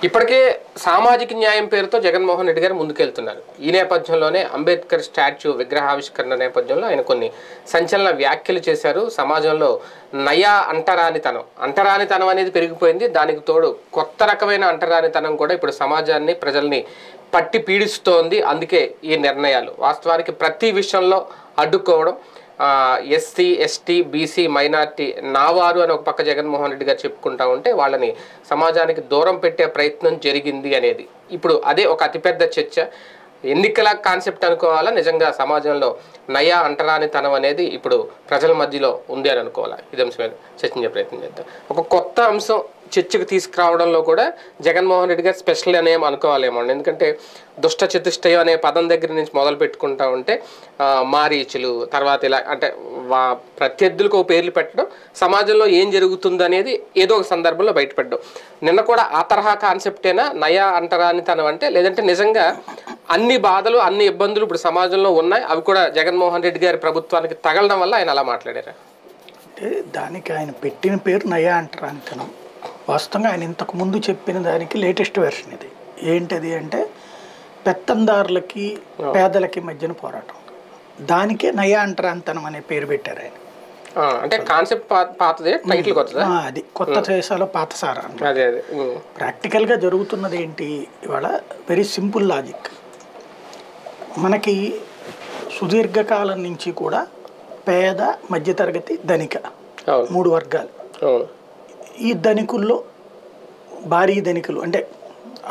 ఇప్పటికే సామాజిక న్యాయం పేరుతో జగన్మోహన్ రెడ్డి గారు ముందుకెళ్తున్నారు. ఈ నేపథ్యంలోనే అంబేద్కర్ స్టాచ్యూ విగ్రహావిష్కరణ నేపథ్యంలో ఆయన కొన్ని సంచలన వ్యాఖ్యలు చేశారు. సమాజంలో నయా అంటరానితనం అనేది పెరిగిపోయింది. దానికి తోడు కొత్త రకమైన అంటరానితనం కూడా ఇప్పుడు సమాజాన్ని ప్రజల్ని పట్టి పీడిస్తోంది. అందుకే ఈ నిర్ణయాలు వాస్తవానికి ప్రతి విషయంలో అడ్డుకోవడం, ఎస్సీ ఎస్టీ బీసీ మైనార్టీ నావారు అని ఒక పక్క జగన్మోహన్ రెడ్డి గారు చెప్పుకుంటా ఉంటే వాళ్ళని సమాజానికి దూరం పెట్టే ప్రయత్నం జరిగింది అనేది ఇప్పుడు అదే ఒక అతిపెద్ద చర్చ. ఎన్నికల కాన్సెప్ట్ అనుకోవాలా, నిజంగా సమాజంలో నయా అంటరానితనం అనేది ఇప్పుడు ప్రజల మధ్యలో ఉంది అని అనుకోవాలా? ఇది అంశం మీద చర్చించే ప్రయత్నం చేద్దాం. ఒక కొత్త అంశం చర్చకు తీసుకురావడంలో కూడా జగన్మోహన్ రెడ్డి గారు స్పెషల్ అనేం అనుకోవాలేమో. ఎందుకంటే దుష్ట చతుష్టయం అనే పదం దగ్గర నుంచి మొదలు పెట్టుకుంటా ఉంటే మారీచులు, తర్వాత ఇలా అంటే ప్రత్యర్థులకు ఒక పేర్లు పెట్టడం, సమాజంలో ఏం జరుగుతుంది అనేది ఏదో ఒక సందర్భంలో బయటపెట్టడం. నిన్న కూడా ఆ తరహా కాన్సెప్టేనా నయా అంటరానితనం అంటే? లేదంటే నిజంగా అన్ని బాధలు అన్ని ఇబ్బందులు ఇప్పుడు సమాజంలో ఉన్నాయి, అవి కూడా జగన్మోహన్ రెడ్డి గారి ప్రభుత్వానికి తగలడం వల్ల ఆయన అలా మాట్లాడారా? అంటే దానికి ఆయన పెట్టిన పేరు నయా అంటరానితనం. వాస్తవంగా ఆయన ఇంతకు ముందు చెప్పిన దానికి లేటెస్ట్ వెర్షన్ ఇది. ఏంటది అంటే పెత్తందారులకి పేదలకి మధ్యన పోరాటం. దానికే నయా అంటరానితనం అనే పేరు పెట్టారు ఆయన. అంటే కాన్సెప్ట్ పాతదే, టైటిల్ కొత్తదా? అది కొత్త దేశాలో పాత సారా. ప్రాక్టికల్గా జరుగుతున్నది ఏంటి ఇవాళ? Very simple logic. మనకి సుదీర్ఘకాలం నుంచి కూడా పేద, మధ్యతరగతి, ధనిక 3 వర్గాలు. ఈ ధనికుల్లో భారీ ధనికులు అంటే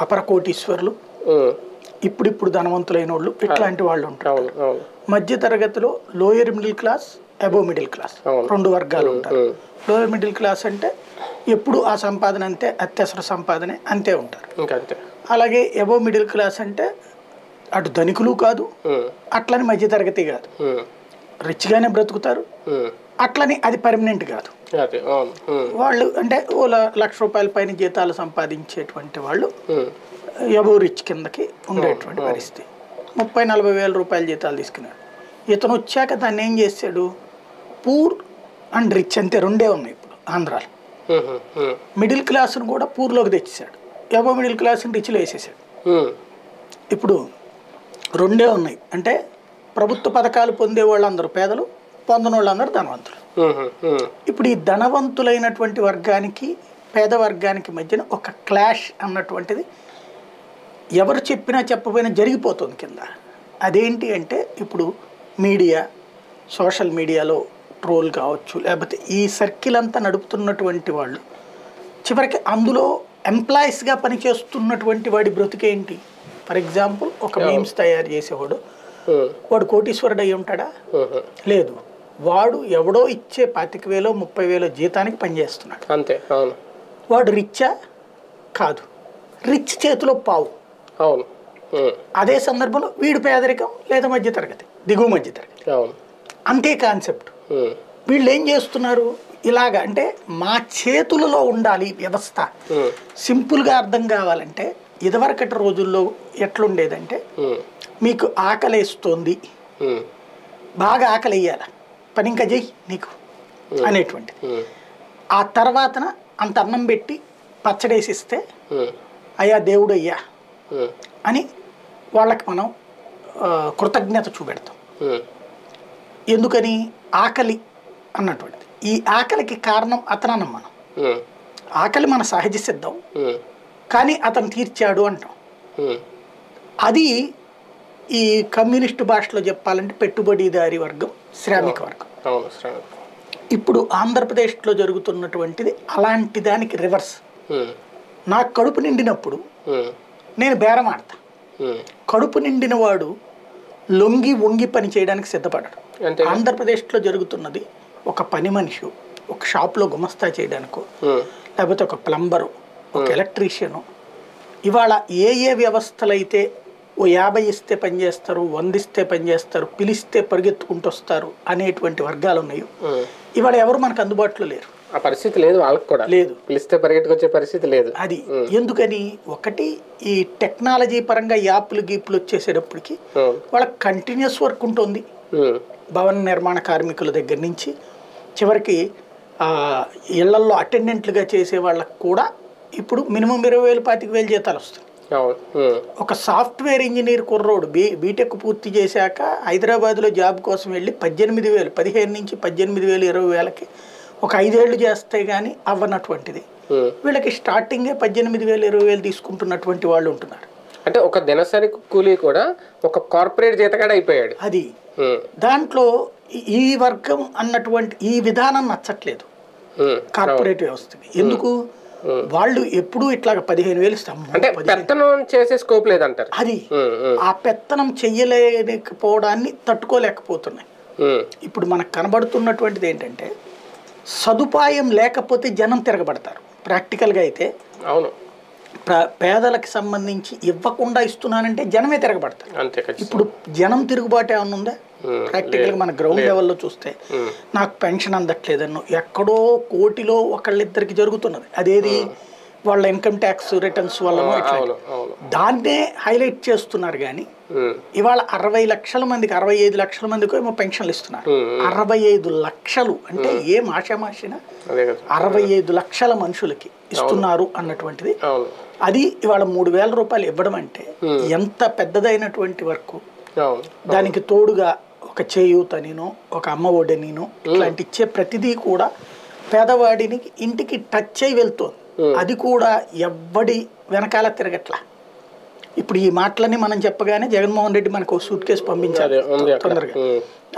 అపర కోటీశ్వరులు, ఇప్పుడు ధనవంతులైన వాళ్ళు, ఇట్లాంటి వాళ్ళు ఉంటారు. మధ్య తరగతిలో lower middle class, above middle class 2 వర్గాలు ఉంటారు. లోయర్ మిడిల్ క్లాస్ అంటే ఎప్పుడు ఆ సంపాదన అంతే, అత్యవసర సంపాదనే అంతే ఉంటారు. అలాగే అబోవ్ మిడిల్ క్లాస్ అంటే అటు ధనికులు కాదు, అట్లని మధ్య తరగతి కాదు, రిచ్గానే బ్రతుకుతారు, అట్లని అది పర్మనెంట్ కాదు. వాళ్ళు అంటే ఓ ₹1,00,000 పైన జీతాలు సంపాదించేటువంటి వాళ్ళు అబోవ్ రిచ్ కిందకి ఉండేటువంటి పరిస్థితి. 30-40 వేల రూపాయల జీతాలు తీసుకున్నాడు. ఇతను వచ్చాక దాన్ని ఏం చేశాడు? పూర్ అండ్ రిచ్ అంతే, 2 ఉన్నాయి ఇప్పుడు ఆంధ్రాలో. మిడిల్ క్లాస్ను కూడా పూర్లోకి తెచ్చేసాడు, అబోవ్ మిడిల్ క్లాస్ని రిచ్లో వేసేసాడు. ఇప్పుడు 2 ఉన్నాయి. అంటే ప్రభుత్వ పథకాలు పొందే వాళ్ళందరూ పేదలు, పొందని వాళ్ళందరూ ధనవంతులు. ఇప్పుడు ఈ ధనవంతులైనటువంటి వర్గానికి పేద వర్గానికి మధ్యన ఒక క్లాష్ అన్నటువంటిది ఎవరు చెప్పినా చెప్పపోయినా జరిగిపోతుంది కింద. అదేంటి అంటే ఇప్పుడు మీడియా, సోషల్ మీడియాలో ట్రోల్ కావచ్చు, లేకపోతే ఈ సర్కిల్ అంతా నడుపుతున్నటువంటి వాళ్ళు చివరికి అందులో ఎంప్లాయీస్గా పనిచేస్తున్నటువంటి వాడి బ్రతికేంటి? ఫర్ ఎగ్జాంపుల్ ఒక మీమ్స్ తయారు చేసేవాడు, వాడు కోటీశ్వరుడు అయి ఉంటాడా? లేదు. వాడు ఎవడో ఇచ్చే 25,000 30,000 జీతానికి పనిచేస్తున్నాడు అంతే. వాడు రిచ్చా? కాదు, రిచ్ చేతిలో పావు. అదే సందర్భంలో వీడు పేదరికం లేదా మధ్యతరగతి, దిగువ మధ్యతరగతి, అంతే కాన్సెప్ట్. వీళ్ళు ఏం చేస్తున్నారు? ఇలాగా అంటే మా చేతులలో ఉండాలి వ్యవస్థ. సింపుల్గా అర్థం కావాలంటే ఇదివరకటి రోజుల్లో ఎట్లుండేదంటే మీకు ఆకలేస్తోంది, బాగా ఆకలి వేయాల, పని ఇంకా చెయ్యి నీకు అనేటువంటి. ఆ తర్వాతన అంత అన్నం పెట్టి పచ్చడేసిస్తే అయ్యా దేవుడు అయ్యా అని వాళ్ళకి మనం కృతజ్ఞత చూపెడతాం. ఎందుకని? ఆకలి అన్నటువంటిది. ఈ ఆకలికి కారణం అతనన్నం. మనం ఆకలి మన సహజ సిద్ధం, కానీ అతను తీర్చాడు అంటాం. అది ఈ కమ్యూనిస్టు భాషలో చెప్పాలంటే పెట్టుబడిదారి వర్గం, శ్రామిక వర్గం. ఇప్పుడు ఆంధ్రప్రదేశ్లో జరుగుతున్నటువంటిది అలాంటి దానికి రివర్స్. నాకు కడుపు నిండినప్పుడు నేను బేరం ఆడతా. కడుపు నిండిన వాడు లొంగి వంగి పని చేయడానికి సిద్ధపడ్డాడు. ఆంధ్రప్రదేశ్లో జరుగుతున్నది ఒక పని మనిషి ఒక షాప్లో గుమస్తా చేయడానికో, లేకపోతే ఒక ప్లంబరు, ఒక ఎలక్ట్రీషియను, ఇవాళ ఏ ఏ వ్యవస్థలు అయితే ఓ 50 ఇస్తే పనిచేస్తారు, 100 ఇస్తే పనిచేస్తారు, పిలిస్తే పరిగెత్తుకుంటూ వస్తారు అనేటువంటి వర్గాలు ఉన్నాయి. ఇవాళ ఎవరు మనకు అందుబాటులో లేరు. ఆ పరిస్థితి లేదు, వాళ్ళకి కూడా లేదు, పిలిస్తే పరిగెట్టుకొచ్చే పరిస్థితి లేదు. అది ఎందుకని? ఒకటి ఈ టెక్నాలజీ పరంగా యాప్లు గీపులు వచ్చేసేటప్పటికి వాళ్ళకి కంటిన్యూస్ వర్క్ ఉంటుంది. భవన నిర్మాణ కార్మికుల దగ్గర నుంచి చివరికి ఇళ్లల్లో అటెండెంట్లుగా చేసే వాళ్ళకు కూడా ఇప్పుడు మినిమం 20,000 25,000 జీతాలు వస్తాయి. ఒక సాఫ్ట్వేర్ ఇంజనీర్ కుర్రోడు బీటెక్ పూర్తి చేశాక హైదరాబాద్లో జాబ్ కోసం వెళ్ళి 18,000 15 నుంచి 18,000 20,000కి ఒక 5 ఏళ్ళు చేస్తే కానీ అవ్వనటువంటిది వీళ్ళకి స్టార్టింగే 18,000 20,000 తీసుకుంటున్నటువంటి వాళ్ళు ఉంటున్నారు. అంటే ఒక దినసరి కూలీ కూడా ఒక కార్పొరేట్ జీతగాడు అయిపోయాడు. అది దాంట్లో ఈ వర్గం అన్నటువంటి ఈ విధానం నచ్చట్లేదు కార్పొరేట్ వ్యవస్థకి. ఎందుకు వాళ్ళు ఎప్పుడు ఇట్లా 15,000 ఇస్తాం అంటే పెత్తనం చేసే స్కోప్ లేదంటారు. అది ఆ పెత్తనం చెయ్యలేకపోవడాన్ని తట్టుకోలేకపోతున్నాయి. ఇప్పుడు మనకు కనబడుతున్నటువంటిది ఏంటంటే సదుపాయం లేకపోతే జనం తిరగబడతారు. ప్రాక్టికల్గా అయితే అవును పేదలకు సంబంధించి ఇవ్వకుండా ఇస్తున్నానంటే జనమే తిరగబడతారు. ఇప్పుడు జనం తిరుగుబాటు ఏమన్నా ఉందా? ప్రాక్టికల్గా మన గ్రౌండ్ లెవెల్లో చూస్తే నాకు పెన్షన్ అందట్లేదన్ను ఎక్కడో కోటిలో ఒకళ్ళిద్దరికి జరుగుతున్నది. అదేది వాళ్ళ ఇన్కమ్ ట్యాక్స్ రిటర్న్స్ వల్ల దాన్నే హైలైట్ చేస్తున్నారు. కానీ ఇవాళ 60 లక్షల మందికి 65 లక్షల మందికి ఏమో పెన్షన్లు ఇస్తున్నారు. 65 లక్షలు అంటే ఏం ఆషామాషిన 65 లక్షల మనుషులకి ఇస్తున్నారు అన్నటువంటిది. అది ఇవాళ 3,000 రూపాయలు ఇవ్వడం అంటే ఎంత పెద్దదైనటువంటి వర్క్. దానికి తోడుగా ఒక చేయూతనినో ఒక అమ్మ ఒడినినో ఇట్లాంటి ఇచ్చే ప్రతిదీ కూడా పేదవాడిని ఇంటికి టచ్ అయి వెళ్తోంది. అది కూడా ఎవ్వడి వెనకాల తిరగట్లా. ఇప్పుడు ఈ మాటలని మనం చెప్పగానే జగన్మోహన్ రెడ్డి మనకు సూట్ కేసు పంపించాలి తొందరగా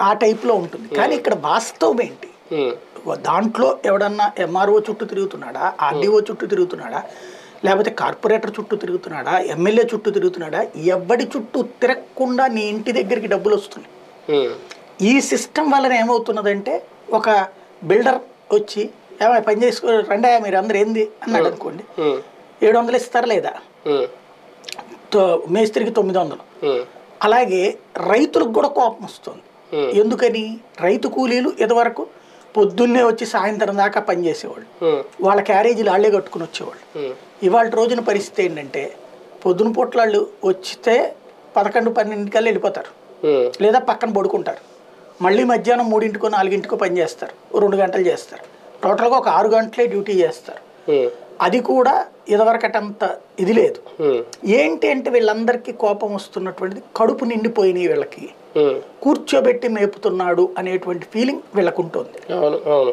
ఆ టైప్లో ఉంటుంది. కానీ ఇక్కడ వాస్తవం ఏంటి? దాంట్లో ఎవడన్నా ఎంఆర్ఓ చుట్టూ తిరుగుతున్నాడా, ఆర్డీఓ చుట్టూ తిరుగుతున్నాడా, లేకపోతే కార్పొరేటర్ చుట్టూ తిరుగుతున్నాడా, ఎమ్మెల్యే చుట్టూ తిరుగుతున్నాడా? ఎవడి చుట్టూ తిరగకుండా నీ ఇంటి దగ్గరికి డబ్బులు వస్తున్నాయి. ఈ సిస్టమ్ వలన ఏమవుతున్నదంటే ఒక బిల్డర్ వచ్చి ఏమైనా పని చేసుకో రండి మీరు అందరు ఏంది అన్నాడు అనుకోండి, 700 ఇస్తారా లేదా, మేస్త్రికి 900. అలాగే రైతులకు కూడా కోపం వస్తుంది. ఎందుకని? రైతు కూలీలు ఇదివరకు పొద్దున్నే వచ్చి సాయంత్రం దాకా పనిచేసేవాళ్ళు, వాళ్ళ క్యారేజీలు వాళ్ళే కట్టుకుని వచ్చేవాళ్ళు. ఇవాళ రోజున పరిస్థితి ఏంటంటే పొద్దున పూట్ల వాళ్ళు వచ్చితే 11-12 కల్లా వెళ్ళిపోతారు, లేదా పక్కన పడుకుంటారు. మళ్ళీ మధ్యాహ్నం 3 4 పని చేస్తారు, 2 గంటలు చేస్తారు. టోటల్గా ఒక 6 గంటలే డ్యూటీ చేస్తారు. అది కూడా ఇదివరకటంత ఇది లేదు. ఏంటి అంటే వీళ్ళందరికీ కోపం వస్తున్నటువంటిది కడుపు నిండిపోయినాయి, వీళ్ళకి కూర్చోబెట్టి మేపుతున్నాడు అనేటువంటి ఫీలింగ్ వీళ్ళకు ఉంటుంది.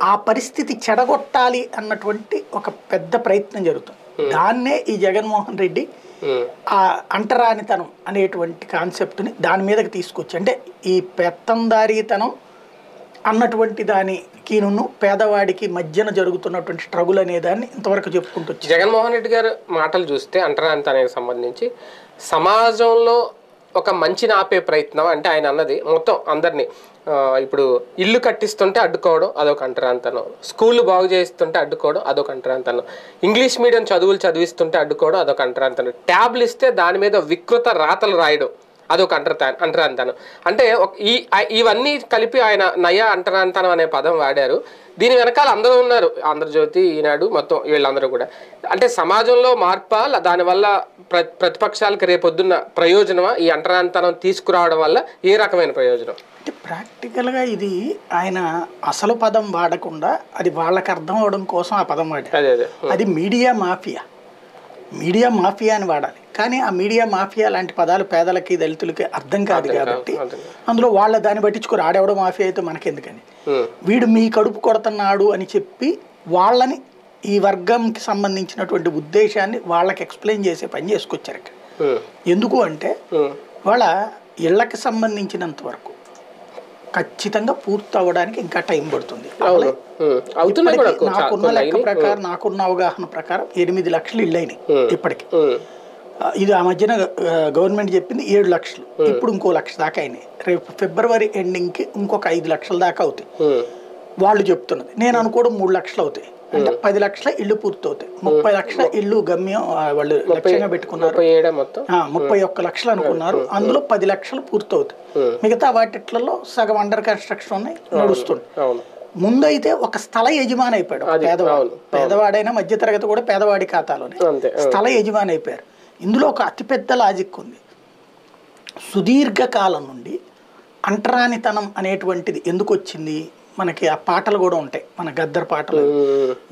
ఆ పరిస్థితి చెడగొట్టాలి అన్నటువంటి ఒక పెద్ద ప్రయత్నం జరుగుతుంది. దాన్నే ఈ జగన్మోహన్ రెడ్డి ఆ అంటరానితనం అనేటువంటి కాన్సెప్ట్ని దాని మీదకి తీసుకొచ్చి, అంటే ఈ పెత్తందారీతనం అన్నటువంటి దానికిను పేదవాడికి మధ్యన జరుగుతున్నటువంటి స్ట్రగుల్ అనే దాన్ని ఇంతవరకు చెప్పుకుంటూ వచ్చి జగన్మోహన్ రెడ్డి గారు మాటలు చూస్తే అంటరానితనానికి సంబంధించి సమాజంలో ఒక మంచిని ఆపే ప్రయత్నం. అంటే ఆయన అన్నది మొత్తం అందరినీ ఇప్పుడు ఇల్లు కట్టిస్తుంటే అడ్డుకోవడం అదొక అంటరానితనం, స్కూళ్ళు బాగు చేస్తుంటే అడ్డుకోవడం అదొక అంటరానితనం, ఇంగ్లీష్ మీడియం చదువులు చదివిస్తుంటే అడ్డుకోవడం అదొక అంటరానితనం, ట్యాబ్లు ఇస్తే దాని మీద వికృత రాతలు రాయడం అదొక అంటరానితనం. అంటే ఇవన్నీ కలిపి ఆయన నయా అంటరానితనం అనే పదం వాడారు. దీని వెనకాల అందరూ ఉన్నారు, ఆంధ్రజ్యోతి, ఈనాడు, మొత్తం వీళ్ళందరూ కూడా. అంటే సమాజంలో మార్పా, దానివల్ల ప్రతిపక్షాలకు రేపొద్దున్న ప్రయోజనమా ఈ అంటరానితనం తీసుకురావడం వల్ల? ఏ రకమైన ప్రయోజనం? అంటే ప్రాక్టికల్గా ఇది ఆయన అసలు పదం వాడకుండా అది వాళ్ళకి అర్థం అవడం కోసం ఆ పదం వాడారు. అది మీడియా మాఫియా, మీడియా మాఫియా అని వాడాలి. కానీ ఆ మీడియా మాఫియా లాంటి పదాలు పేదలకి దళితులకి అర్థం కాదు కాబట్టి అందులో వాళ్ళ దాన్ని పట్టించుకోరు. ఆడెవడో మాఫియా అయితే మనకెందుకని, వీడు మీ కడుపు కొడుతున్నాడు అని చెప్పి వాళ్ళని ఈ వర్గంకి సంబంధించినటువంటి ఉద్దేశాన్ని వాళ్ళకి ఎక్స్ప్లెయిన్ చేసే పని చేసుకొచ్చారు ఇక్కడ. ఎందుకు అంటే వాళ్ళ ఇళ్లకి సంబంధించినంత వరకు ఖచ్చితంగా పూర్తి అవ్వడానికి ఇంకా టైం పడుతుంది. నాకున్న లెక్క ప్రకారం, నాకున్న అవగాహన ప్రకారం 8 లక్షలు ఇళ్ళు అయినాయి ఇప్పటికి. ఇది ఆ మధ్యన గవర్నమెంట్ చెప్పింది 7 లక్షలు, ఇప్పుడు ఇంకో 1 లక్ష దాకా అయినాయి. రేపు ఫిబ్రవరి ఎండింగ్కి ఇంకొక 5 లక్షల దాకా అవుతాయి వాళ్ళు చెప్తున్నది. నేను అనుకోవడం 3 లక్షలు అవుతాయి. అంటే 10 లక్షల ఇళ్ళు పూర్తవుతాయి. 30 లక్షల ఇళ్ళు గమ్యం వాళ్ళు లక్ష్యంగా పెట్టుకున్నారు. 31 లక్షలు అనుకున్నారు. అందులో 10 లక్షలు పూర్తవుతాయి. మిగతా వాటిట్లలో సగం అండర్ కన్స్ట్రక్షన్ ఉన్నాయి, నడుస్తుంది. ముందైతే ఒక స్థల యజమాని అయిపోయాడు పేదవాడు. పేదవాడైనా మధ్యతరగతి కూడా పేదవాడి ఖాతాలోనే స్థల యజమాని అయిపోయారు. ఇందులో ఒక అతిపెద్ద లాజిక్ ఉంది. సుదీర్ఘకాలం నుండి అంటరానితనం అనేటువంటిది ఎందుకు వచ్చింది? మనకి ఆ పాటలు కూడా ఉంటాయి, మన గద్దర్ పాటలు.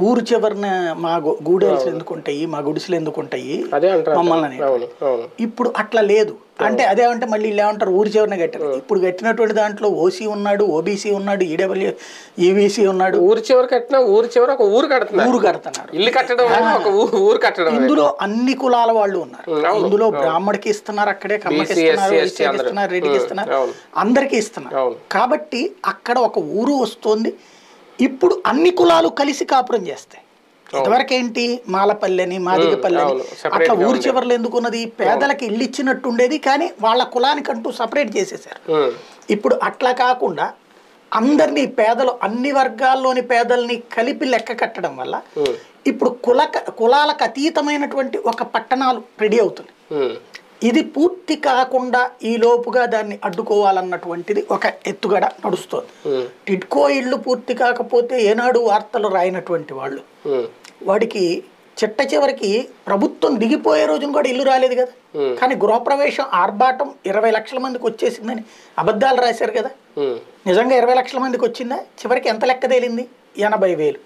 ఊరు చివరిన మా గూడెల్స్ ఎందుకు ఉంటాయి, మా గుడిసెలు ఎందుకు ఉంటాయి మమ్మల్ని. ఇప్పుడు అట్లా లేదు. అంటే అదేమంటే మళ్ళీ వీళ్ళు ఏమంటారు, ఊరి చివరిన కట్టారు. ఇప్పుడు కట్టినటువంటి దాంట్లో ఓసీ ఉన్నాడు, ఓబీసీ ఉన్నాడు, ఈడబ్ల్యూ ఈబీసీ ఉన్నాడు. ఊరి చివరి కట్టిన ఊరి చివరి ఒక ఊరు కడుతున్నారు, ఊరు కడుతున్నారు. ఇల్లు కట్టడం, ఊరు కట్టడం. ఇందులో అన్ని కులాల వాళ్ళు ఉన్నారు. ఇందులో బ్రాహ్మడికి ఇస్తున్నారు, అక్కడే కమ్మకి ఇస్తున్నారు, ఇస్తున్నారు, రెడ్డికి ఇస్తున్నారు, అందరికీ ఇస్తున్నారు. కాబట్టి అక్కడ ఒక ఊరు వస్తుంది. ఇప్పుడు అన్ని కులాలు కలిసి కాపురం చేస్తాయి. ఇదివరకేంటి మాలపల్లెని, మాదిగపల్లెని అట్లా ఊరి చివర్లు ఎందుకున్నది, పేదలకి ఇల్లు ఇచ్చినట్టు ఉండేది, కానీ వాళ్ళ కులానికంటూ సపరేట్ చేసేసారు. ఇప్పుడు అట్లా కాకుండా అందరినీ పేదలు, అన్ని వర్గాల్లోని పేదల్ని కలిపి లెక్క కట్టడం వల్ల ఇప్పుడు కులాలకు అతీతమైనటువంటి ఒక పట్టణాలు రెడీ అవుతుంది. ఇది పూర్తి కాకుండా ఈ లోపుగా దాన్ని అడ్డుకోవాలన్నటువంటిది ఒక ఎత్తుగడ నడుస్తుంది. టిడ్కో ఇళ్ళు పూర్తి కాకపోతే ఏనాడు వార్తలు రాయినటువంటి వాళ్ళు, వాడికి చిట్ట చివరికి ప్రభుత్వం దిగిపోయే రోజున కూడా ఇల్లు రాలేదు కదా. కానీ గృహప్రవేశం ఆర్భాటం 20 లక్షల మందికి వచ్చేసిందని అబద్ధాలు రాశారు కదా. నిజంగా 20 లక్షల మందికి వచ్చిందా? చివరికి ఎంత లెక్క తేలింది? 80,000.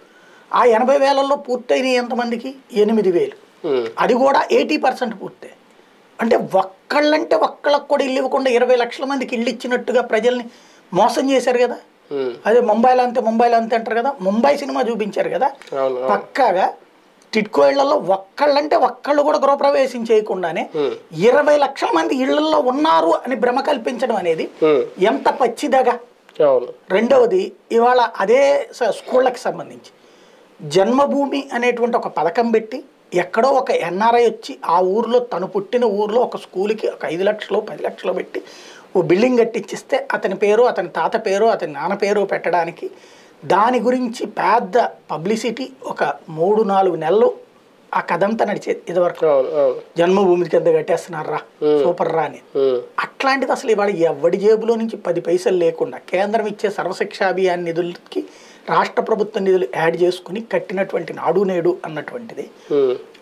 ఆ 80,000లో పూర్తయిన ఎంతమందికి? 8,000. అది కూడా 80% పూర్తి. అంటే ఒక్కళ్ళకు కూడా ఇల్లు ఇవ్వకుండా 20 లక్షల మందికి ఇల్లు ఇచ్చినట్టుగా ప్రజల్ని మోసం చేశారు కదా. అదే ముంబైలో అంతే అంటారు కదా. ముంబై సినిమా చూపించారు కదా. పక్కాగా టిడ్కో ఇళ్లలో ఒక్కళ్ళు కూడా గృహప్రవేశం చేయకుండానే 20 లక్షల మంది ఇళ్లలో ఉన్నారు అని భ్రమ కల్పించడం అనేది ఎంత పచ్చిదగా. రెండవది, ఇవాళ అదే స్కూళ్ళకి సంబంధించి జన్మభూమి అనేటువంటి ఒక పథకం పెట్టి ఎక్కడో ఒక ఎన్ఆర్ఐ వచ్చి ఆ ఊర్లో, తను పుట్టిన ఊర్లో ఒక స్కూల్కి ఒక 5 లక్షలు 10 లక్షలు పెట్టి ఓ బిల్డింగ్ కట్టించిస్తే అతని పేరు, అతని తాత పేరు, అతని నాన్న పేరు పెట్టడానికి దాని గురించి పెద్ద పబ్లిసిటీ ఒక 3-4 నెలలు ఆ కథంతా నడిచేది. ఇదివరకు జన్మభూమి కింద కట్టేస్తున్నారా, సూపర్ రా అని. అట్లాంటిది అసలు ఇవాళ ఎవడి జేబులో నుంచి 10 పైసలు లేకుండా కేంద్రం ఇచ్చే సర్వశిక్షా అభియాన్ నిధులకి రాష్ట్ర ప్రభుత్వ నిధులు యాడ్ చేసుకుని కట్టినటువంటి నాడు నేడు అన్నటువంటిది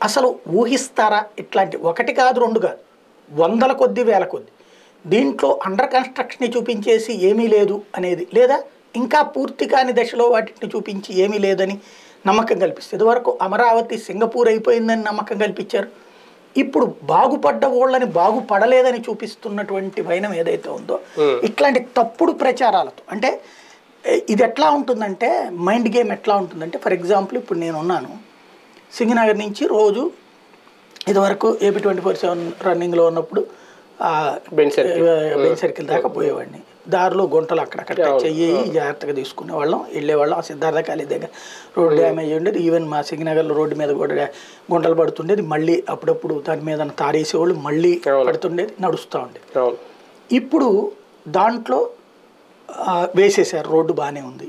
అసలు ఊహిస్తారా? ఇట్లాంటి 1 కాదు 2 కాదు, 100ల కొద్ది 1000 కొద్ది దీంట్లో అండర్ కన్స్ట్రక్షన్ చూపించేసి ఏమీ లేదు అనేది, లేదా ఇంకా పూర్తి కాని దశలో వాటిని చూపించి ఏమీ లేదని నమ్మకం కల్పిస్తుంది. ఇదివరకు అమరావతి సింగపూర్ అయిపోయిందని నమ్మకం కల్పించారు. ఇప్పుడు బాగుపడ్డ ఊళ్ళని బాగుపడలేదని చూపిస్తున్నటువంటి వైనం ఏదైతే ఉందో, ఇట్లాంటి తప్పుడు ప్రచారాలతో, అంటే ఇది ఎట్లా ఉంటుందంటే మైండ్ గేమ్ ఎట్లా ఉంటుందంటే, ఫర్ ఎగ్జాంపుల్ ఇప్పుడు నేను ఉన్నాను సింగనగర్ నుంచి రోజు ఇదివరకు ఏపీ 24/7 రన్నింగ్లో ఉన్నప్పుడు బెంచ్ సర్కిల్ దాకా పోయేవాడిని. దారిలో గుంటలు అక్కడక్కడ చెయ్యి జాగ్రత్తగా తీసుకునేవాళ్ళం, వెళ్ళేవాళ్ళం. ఆ సిద్ధార్థ కాలేజ్ దగ్గర రోడ్డు డ్యామేజ్ ఉండేది. ఈవెన్ మా సింగనగర్లో రోడ్డు మీద కూడా గుంటలు పడుతుండేది. మళ్ళీ అప్పుడప్పుడు దాని మీద తారేసేవాళ్ళు, మళ్ళీ పడుతుండేది, నడుస్తూ ఉండేది. ఇప్పుడు దాంట్లో వేసేసారు, రోడ్డు బాగానే ఉంది.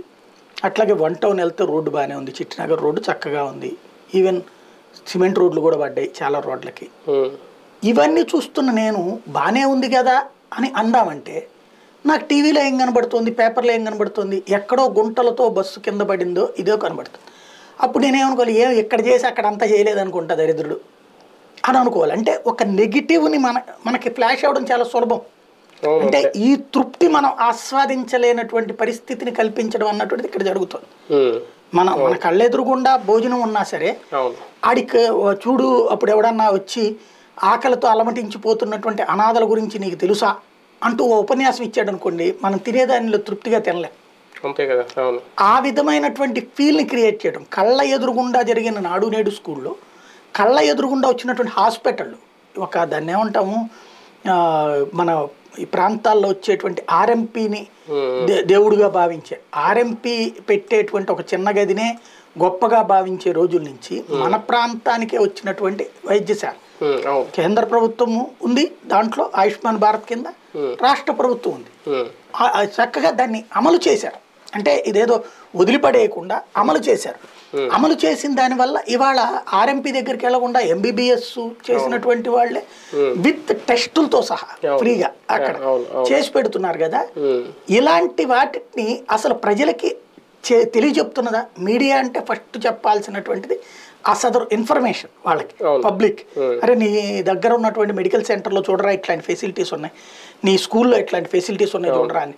అట్లాగే 1 టౌన్ వెళ్తే రోడ్డు బాగానే ఉంది, చిట్టినగర్ రోడ్డు చక్కగా ఉంది. ఈవెన్ సిమెంట్ రోడ్లు కూడా పడ్డాయి చాలా రోడ్లకి. ఇవన్నీ చూస్తున్న నేను బాగానే ఉంది కదా అని అందామంటే నాకు టీవీలో ఏం కనబడుతుంది, పేపర్లో ఏం కనబడుతుంది, ఎక్కడో గుంటలతో బస్సు కింద పడిందో ఇదో కనబడుతుంది. అప్పుడు నేనేమనుకోవాలి, ఎక్కడ చేసి అక్కడ అంతా చేయలేదు అనుకుంటా దరిద్రుడు అని అనుకోవాలి. అంటే ఒక నెగిటివ్ని మనకి ఫ్లాష్ అవ్వడం చాలా సులభం. అంటే ఈ తృప్తి మనం ఆస్వాదించలేనటువంటి పరిస్థితిని కల్పించడం అన్నటువంటిది ఇక్కడ జరుగుతుంది. మన కళ్ళెదురుగుండా భోజనం ఉన్నా సరే ఆడికి చూడు, అప్పుడు ఎవడన్నా వచ్చి ఆకలితో అలమటించిపోతున్నటువంటి అనాథల గురించి నీకు తెలుసా అంటూ ఓ ఉపన్యాసం ఇచ్చాడు అనుకోండి, మనం తినేదానిలో తృప్తిగా తినలేం. ఆ విధమైనటువంటి ఫీల్ని క్రియేట్ చేయడం. కళ్ళ ఎదురుగుండా జరిగిన నాడు నేడు స్కూల్లో, కళ్ళ ఎదురుగుండా వచ్చినటువంటి హాస్పిటళ్ళు, ఒక దాన్ని ఏమంటాము, మన ఈ ప్రాంతాల్లో వచ్చేటువంటి ఆర్ఎంపీని దేవుడుగా భావించే, ఆర్ఎంపీ పెట్టేటువంటి ఒక చిన్న గదినే గొప్పగా భావించే రోజుల నుంచి మన ప్రాంతానికే వచ్చినటువంటి వైద్యశాల కేంద్ర ప్రభుత్వం ఉంది, దాంట్లో ఆయుష్మాన్ భారత్ కింద రాష్ట్ర ప్రభుత్వం ఉంది. చక్కగా దాన్ని అమలు చేశారు. అంటే ఇదేదో వదిలిపడేయకుండా అమలు చేశారు. అమలు చేసిన దానివల్ల ఇవాళ ఆర్ఎంపీ దగ్గరికి వెళ్లకుండా ఎంబీబీఎస్ చేసినటువంటి వాళ్ళే విత్ టెస్టులతో సహా ఫ్రీగా అక్కడ చేసి పెడుతున్నారు కదా. ఇలాంటి వాటిని అసలు ప్రజలకి తెలియజెప్తున్నదా మీడియా? అంటే ఫస్ట్ చెప్పాల్సినటువంటిది ఆ సదరు ఇన్ఫర్మేషన్ వాళ్ళకి, పబ్లిక్. అరే నీ దగ్గర ఉన్నటువంటి మెడికల్ సెంటర్లో చూడరా ఇట్లాంటి ఫెసిలిటీస్ ఉన్నాయి, నీ స్కూల్లో ఇట్లాంటి ఫెసిలిటీస్ ఉన్నాయి చూడరా అని.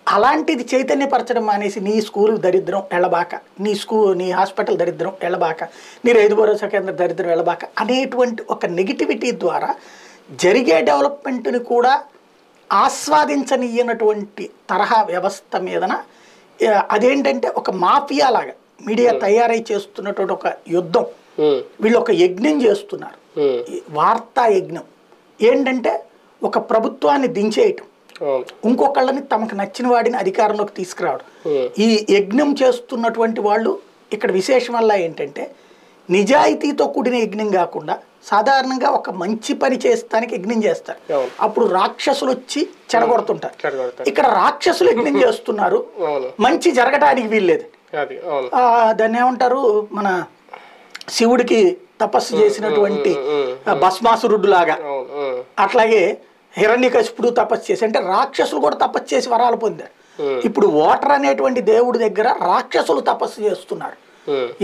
అలాంటిది చైతన్యపరచడం మానేసి నీ స్కూల్ దరిద్రం ఎళ్ళబాక, నీ హాస్పిటల్ దరిద్రం ఎళ్ళబాక, నీ రైతు భరోసా కేంద్రం దరిద్రం ఎళ్ళబాక అనేటువంటి ఒక నెగిటివిటీ ద్వారా జరిగే డెవలప్మెంట్ని కూడా ఆస్వాదించనీయనటువంటి తరహా వ్యవస్థ మీదన అదేంటంటే ఒక మాఫియా లాగా మీడియా తయారై చేస్తున్నటువంటి ఒక యుద్ధం. వీళ్ళు ఒక యజ్ఞం చేస్తున్నారు, వార్తా యజ్ఞం. ఏంటంటే ఒక ప్రభుత్వాన్ని దించేయటం, ఇంకొకళ్ళని తమకు నచ్చిన వాడిని అధికారంలోకి తీసుకురావడం. ఈ యజ్ఞం చేస్తున్నటువంటి వాళ్ళు ఇక్కడ విశేషం వల్ల ఏంటంటే నిజాయితీతో కూడిన యజ్ఞం కాకుండా సాధారణంగా ఒక మంచి పని చేస్తానికి యజ్ఞం చేస్తారు, అప్పుడు రాక్షసులు వచ్చి చెడగొడుతుంటారు. ఇక్కడ రాక్షసులు యజ్ఞం చేస్తున్నారు, మంచి జరగడానికి వీల్లేదు. దాన్ని ఏమంటారు, మన శివుడికి తపస్సు చేసినటువంటి భస్మాసురుడు లాగా, అట్లాగే హిరణ్యకశిపుడు తపస్సు చేసి, అంటే రాక్షసులు కూడా తపస్సు చేసి వరాలు పొందారు. ఇప్పుడు ఓటర్ అనేటువంటి దేవుడి దగ్గర రాక్షసులు తపస్సు చేస్తున్నారు.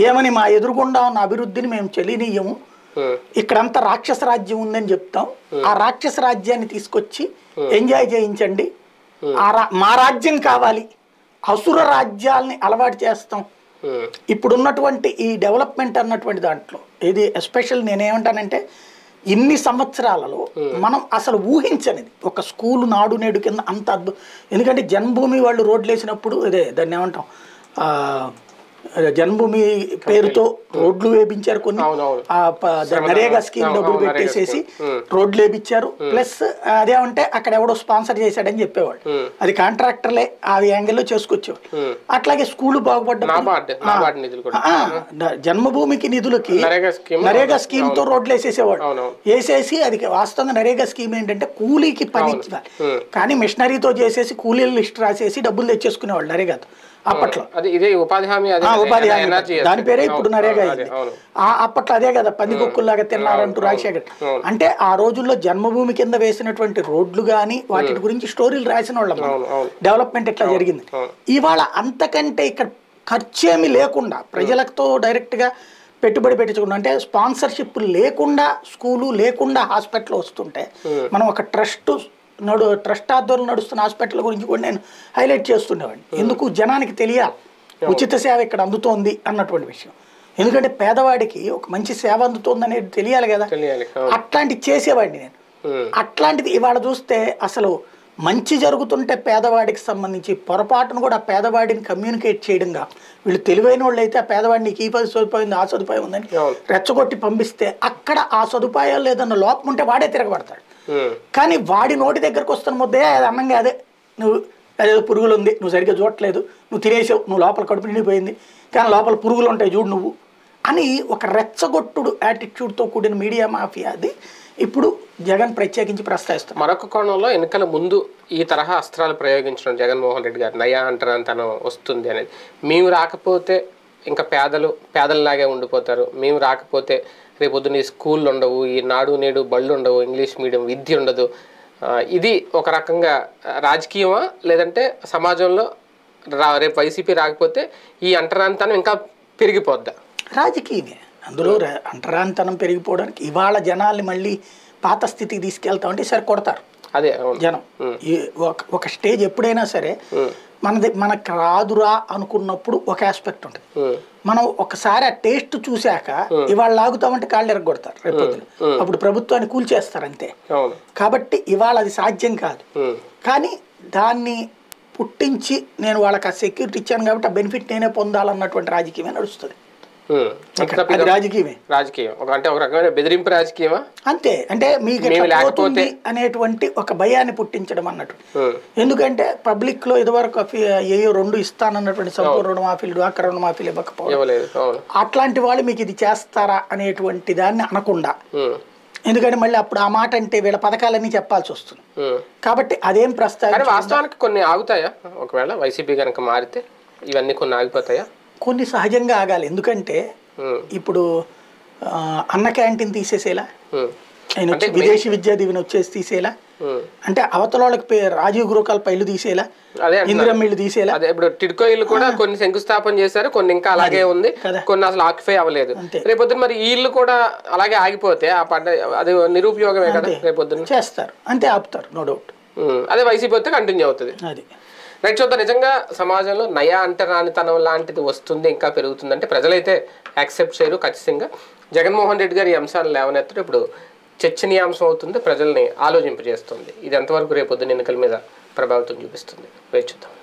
ఏమని, మా ఎదురుగుండా ఉన్న అభివృద్ధిని మేము చెలినీయము, ఇక్కడంతా రాక్షస రాజ్యం ఉందని చెప్తాం, ఆ రాక్షస రాజ్యాన్ని తీసుకొచ్చి ఎంజాయ్ చేయించండి, మా రాజ్యం కావాలి, అసుర రాజ్యాల్ని అలవాటు చేస్తాం. ఇప్పుడున్నటువంటి ఈ డెవలప్మెంట్ అన్నటువంటి దాంట్లో ఇది ఎస్పెషల్ నేనేమంటానంటే ఇన్ని సంవత్సరాలలో మనం అసలు ఊహించనిది ఒక స్కూలు నాడు నేడు కింద అంత అద్భుతం. ఎందుకంటే జన్మభూమి వాళ్ళు రోడ్లు వేసినప్పుడు ఇదే దాన్ని ఏమంటాం, జన్మభూమి పేరుతో రోడ్లు వేపించారు, కొన్ని నరేగా స్కీమ్ డబ్బులు పెట్టేసేసి రోడ్లు వేపించారు. ప్లస్ అదేమంటే అక్కడ ఎవడో స్పాన్సర్ చేశాడని చెప్పేవాళ్ళు, అది కాంట్రాక్టర్లే ఆ యాంగిల్లో చేసుకొచ్చేవాళ్ళు. అట్లాగే స్కూళ్ళు బాగుపడ్డ జన్మభూమికి నిధులకి నరేగా స్కీమ్ తో రోడ్లు వేసేసేవాడు. వేసేసి అది వాస్తవంగా నరేగా స్కీమ్ ఏంటంటే కూలీకి పని ఇచ్చాలి, కానీ మిషనరీతో చేసేసి కూలీల లిస్ట్ రాసేసి డబ్బులు తెచ్చేసుకునేవాళ్ళు నరేగాతో. అప్పట్లో ఉపాధి హామీ దాని పేరే ఇప్పుడు నరేగా అయింది. అప్పట్లో అదే కదా పందికొక్కుల్లాగా తిన్నారంటూ రాజశేఖర్. అంటే ఆ రోజుల్లో జన్మభూమి కింద వేసినటువంటి రోడ్లు కానీ వాటి గురించి స్టోరీలు రాసిన వాళ్ళం, డెవలప్మెంట్ ఎట్లా జరిగింది. ఇవాళ అంతకంటే ఇక్కడ ఖర్చేమీ లేకుండా ప్రజలతో డైరెక్ట్ గా పెట్టుబడి పెట్టించుకుంటాం, అంటే స్పాన్సర్షిప్ లేకుండా స్కూలు లేకుండా హాస్పిటల్ వస్తుంటే మనం ఒక ట్రస్ట్ ఆధ్వర్యంలో నడుస్తున్న హాస్పిటల్ గురించి కూడా నేను హైలైట్ చేస్తుండేవాడిని. ఎందుకు, జనానికి తెలియాలి ఉచిత సేవ ఇక్కడ అందుతోంది అన్నటువంటి విషయం. ఎందుకంటే పేదవాడికి ఒక మంచి సేవ అందుతోంది అనేది తెలియాలి కదా, అట్లాంటివి చేసేవాడిని నేను. అట్లాంటిది ఇవాళ చూస్తే అసలు మంచి జరుగుతుంటే పేదవాడికి సంబంధించి పొరపాటును కూడా పేదవాడిని కమ్యూనికేట్ చేయడంగా వీళ్ళు తెలివైన వాళ్ళు అయితే ఆ పేదవాడిని ఈ సదుపాయం ఉంది ఆ సదుపాయం ఉందని రెచ్చగొట్టి పంపిస్తే అక్కడ ఆ సదుపాయాలు లేదన్న లోపం ఉంటే వాడే తిరగబడతాడు. కానీ వాడి నోటి దగ్గరకు వస్తున్న ముద్దే అది అన్నంగా అదే, నువ్వు అదేదో పురుగులు ఉంది, నువ్వు సరిగ్గా చూడట్లేదు, నువ్వు తినేసావు, నువ్వు లోపల కడుపు నిండిపోయింది కానీ లోపల పురుగులు ఉంటాయి చూడు నువ్వు అని ఒక రెచ్చగొట్టుడు యాటిట్యూడ్తో కూడిన మీడియా మాఫియా అది ఇప్పుడు జగన్ ప్రత్యేకించి ప్రస్తావిస్తారు. మరొక కోణంలో ఎన్నికల ముందు ఈ తరహా అస్త్రాలు ప్రయోగించడం జగన్మోహన్ రెడ్డి గారు నయా అంటరాంతనం వస్తుంది అనేది, మేము రాకపోతే ఇంకా పేదలలాగే ఉండిపోతారు, మేము రాకపోతే రేపొద్దున ఈ స్కూళ్ళు ఉండవు, ఈ నాడు నేడు బళ్ళు ఉండవు, ఇంగ్లీష్ మీడియం విద్య ఉండదు, ఇది ఒక రకంగా రాజకీయమా లేదంటే సమాజంలో రేపు వైసీపీ రాకపోతే ఈ అంటరాంతనం ఇంకా పెరిగిపోద్దా? రాజకీయమే. అందులో అంటరాంతనం పెరిగిపోవడానికి ఇవాళ జనాల్ని మళ్ళీ పాత స్థితికి తీసుకెళ్తామంటే సరే కొడతారు అదే జనం. ఒక స్టేజ్ ఎప్పుడైనా సరే మనకు రాదురా అనుకున్నప్పుడు ఒక ఆస్పెక్ట్ ఉంటుంది, మనం ఒకసారి ఆ టేస్ట్ చూశాక ఇవాళ లాగుతామంటే కాళ్ళు ఎరగొడతారు రేపు, అప్పుడు ప్రభుత్వాన్ని కూల్చేస్తారు అంతే. కాబట్టి ఇవాళ అది సాధ్యం కాదు, కానీ దాన్ని పుట్టించి నేను వాళ్ళకి ఆ సెక్యూరిటీ ఇచ్చాను కాబట్టి ఆ బెనిఫిట్ నేనే పొందాలన్నటువంటి రాజకీయమే నడుస్తుంది. రాజకీయమే, రాజకీయం అంటే ఒక రకమైన బెదిరింపు రాజకీయమా అంతే. అంటే మీకు లేకపోతే అనేటువంటి ఒక భయాన్ని పుట్టించడం అన్నట్టు. ఎందుకంటే పబ్లిక్ లో ఇదివరకు ఏయో 2 ఇస్తానన్నటువంటి సంపూర్ణ రుణమాఫీలు డ్వాక్రా రుణమాఫీలు ఇవ్వకపోవడం, అట్లాంటి వాళ్ళు మీకు ఇది చేస్తారా అనేటువంటి దాన్ని అనకుండా, ఎందుకంటే మళ్ళీ అప్పుడు ఆ మాట అంటే వీళ్ళ పథకాలన్నీ చెప్పాల్సి వస్తుంది. కాబట్టి అదేం ప్రస్తావన వాస్తవానికి కొన్ని ఆగుతాయా, ఒకవేళ వైసీపీ కనుక మారితే ఇవన్నీ కొన్ని ఆగిపోతాయా? కొన్ని సహజంగా ఆగాలి. ఎందుకంటే ఇప్పుడు అన్న క్యాంటీన్ తీసేసేలా, ఆయన విదేశీ విద్యా దీవెన వచ్చేసి తీసేలా, అంటే అవతల వాళ్ళకి రాజీవ్ గృహకల్ప ఇల్లు తీసేలా, ఇందిరమ్మ ఇల్లు తీసేలా. ఇప్పుడు టిడ్కో ఇల్లు కూడా కొన్ని శంకుస్థాపన చేశారు, కొన్ని ఇంకా అలాగే ఉంది, కొన్ని అసలు ఆక్యుపై అవ్వలేదు. రేపొద్దున మరి ఈ ఇల్లు కూడా అలాగే ఆగిపోతే ఆ పంట అది నిరుపయోగమే కదా, రేపొద్దున చేస్తారు అంతే, ఆపుతారు నో డౌట్. అదే వైసీపీ వస్తే కంటిన్యూ అవుతుంది. అది రైట్, చూద్దాం నిజంగా సమాజంలో నయా అంటరానితనం లాంటిది వస్తుంది, ఇంకా పెరుగుతుందంటే ప్రజలైతే యాక్సెప్ట్ చేయరు. ఖచ్చితంగా జగన్మోహన్ రెడ్డి గారి ఈ అంశాలను లేవనెత్తడం ఇప్పుడు చర్చనీయాంశం అవుతుంది, ప్రజల్ని ఆలోచింపజేస్తుంది. ఇది ఎంతవరకు రేపొద్దున ఎన్నికల మీద ప్రభావితం చూపిస్తుంది వేచి చూద్దాం.